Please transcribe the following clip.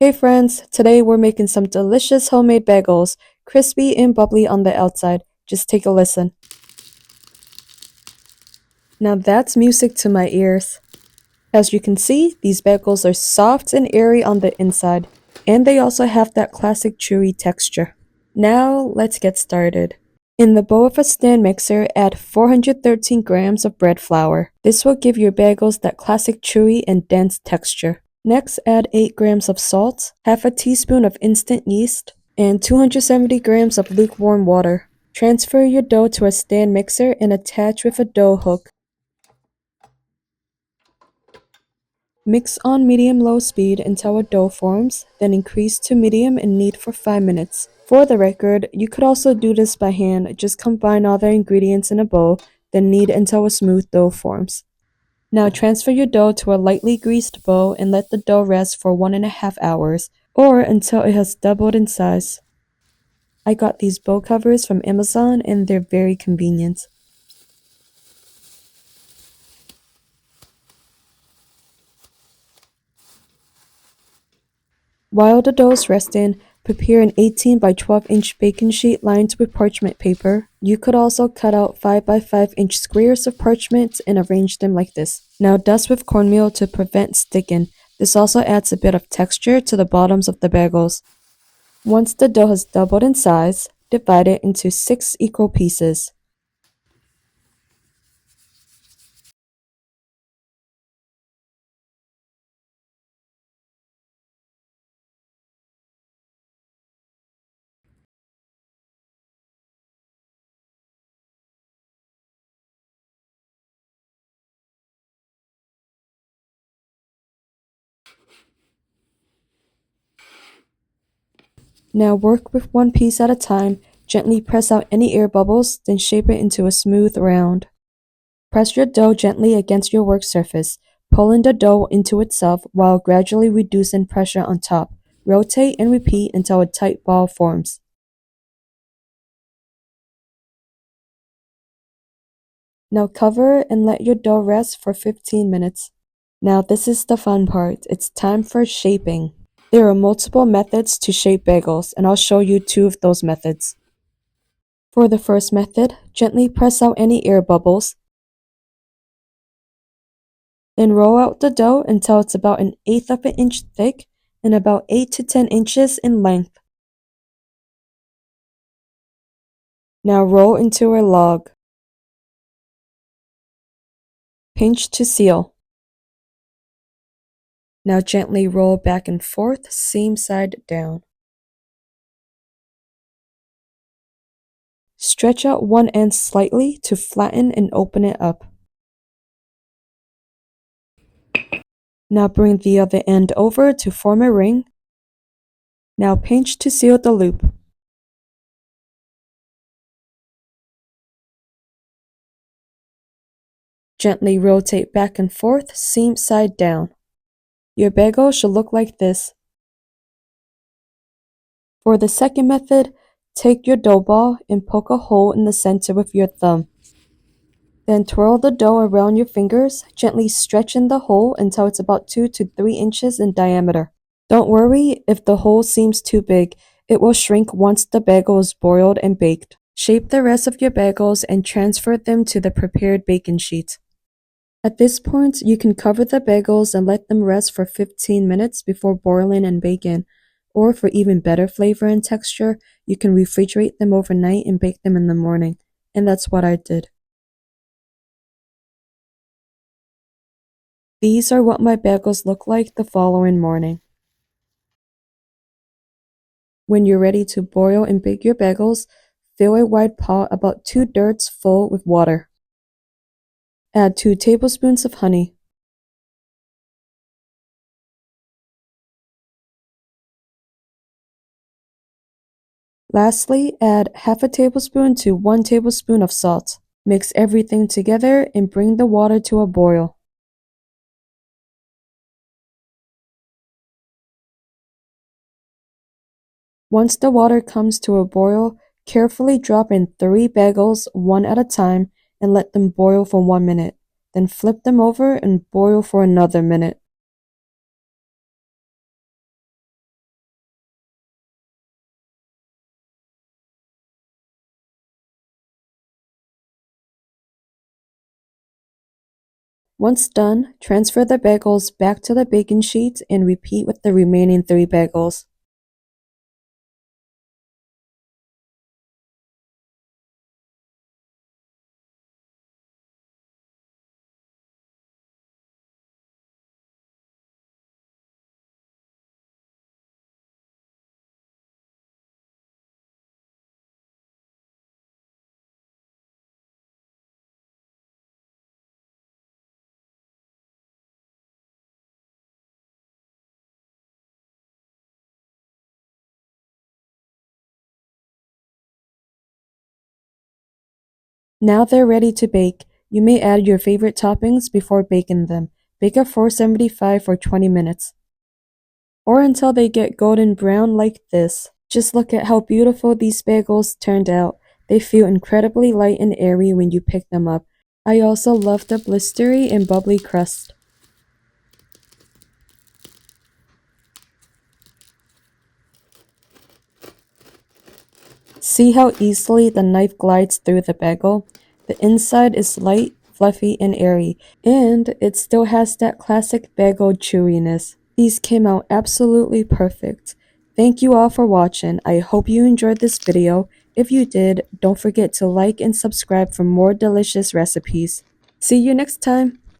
Hey friends, today we're making some delicious homemade bagels, crispy and bubbly on the outside. Just take a listen. Now that's music to my ears. As you can see, these bagels are soft and airy on the inside, and they also have that classic chewy texture. Now let's get started. In the bowl of a stand mixer, add 413 grams of bread flour. This will give your bagels that classic chewy and dense texture. Next, add 8 grams of salt, half a teaspoon of instant yeast, and 270 grams of lukewarm water. Transfer your dough to a stand mixer and attach with a dough hook. Mix on medium-low speed until a dough forms, then increase to medium and knead for 5 minutes. For the record, you could also do this by hand, just combine all the ingredients in a bowl, then knead until a smooth dough forms. Now transfer your dough to a lightly greased bowl and let the dough rest for 1.5 hours, or until it has doubled in size. I got these bowl covers from Amazon and they're very convenient. While the dough is resting, prepare an 18 by 12 inch baking sheet lined with parchment paper. You could also cut out 5 by 5 inch squares of parchment and arrange them like this. Now dust with cornmeal to prevent sticking. This also adds a bit of texture to the bottoms of the bagels. Once the dough has doubled in size, divide it into 6 equal pieces. Now work with one piece at a time, gently press out any air bubbles, then shape it into a smooth round. Press your dough gently against your work surface, pulling the dough into itself while gradually reducing pressure on top. Rotate and repeat until a tight ball forms. Now cover and let your dough rest for 15 minutes. Now this is the fun part. It's time for shaping. There are multiple methods to shape bagels, and I'll show you 2 of those methods. For the first method, gently press out any air bubbles. Then roll out the dough until it's about 1/8 of an inch thick and about 8 to 10 inches in length. Now roll into a log. Pinch to seal. Now gently roll back and forth, same side down. Stretch out one end slightly to flatten and open it up. Now bring the other end over to form a ring. Now pinch to seal the loop. Gently rotate back and forth, same side down. Your bagel should look like this. For the second method, take your dough ball and poke a hole in the center with your thumb. Then twirl the dough around your fingers, gently stretch in the hole until it's about 2 to 3 inches in diameter. Don't worry if the hole seems too big, it will shrink once the bagel is boiled and baked. Shape the rest of your bagels and transfer them to the prepared baking sheet. At this point, you can cover the bagels and let them rest for 15 minutes before boiling and baking. Or for even better flavor and texture, you can refrigerate them overnight and bake them in the morning. And that's what I did. These are what my bagels look like the following morning. When you're ready to boil and bake your bagels, fill a wide pot about 2/3 full with water. Add 2 tablespoons of honey. Lastly, add half a tablespoon to 1 tablespoon of salt. Mix everything together and bring the water to a boil. Once the water comes to a boil, carefully drop in 3 bagels one at a time and let them boil for 1 minute. Then flip them over and boil for another minute. Once done, transfer the bagels back to the baking sheet and repeat with the remaining 3 bagels. Now they're ready to bake. You may add your favorite toppings before baking them. Bake at 475 for 20 minutes. Or until they get golden brown like this. Just look at how beautiful these bagels turned out. They feel incredibly light and airy when you pick them up. I also love the blistery and bubbly crust. See how easily the knife glides through the bagel? The inside is light, fluffy, and airy, and it still has that classic bagel chewiness. These came out absolutely perfect. Thank you all for watching. I hope you enjoyed this video. If you did, don't forget to like and subscribe for more delicious recipes. See you next time!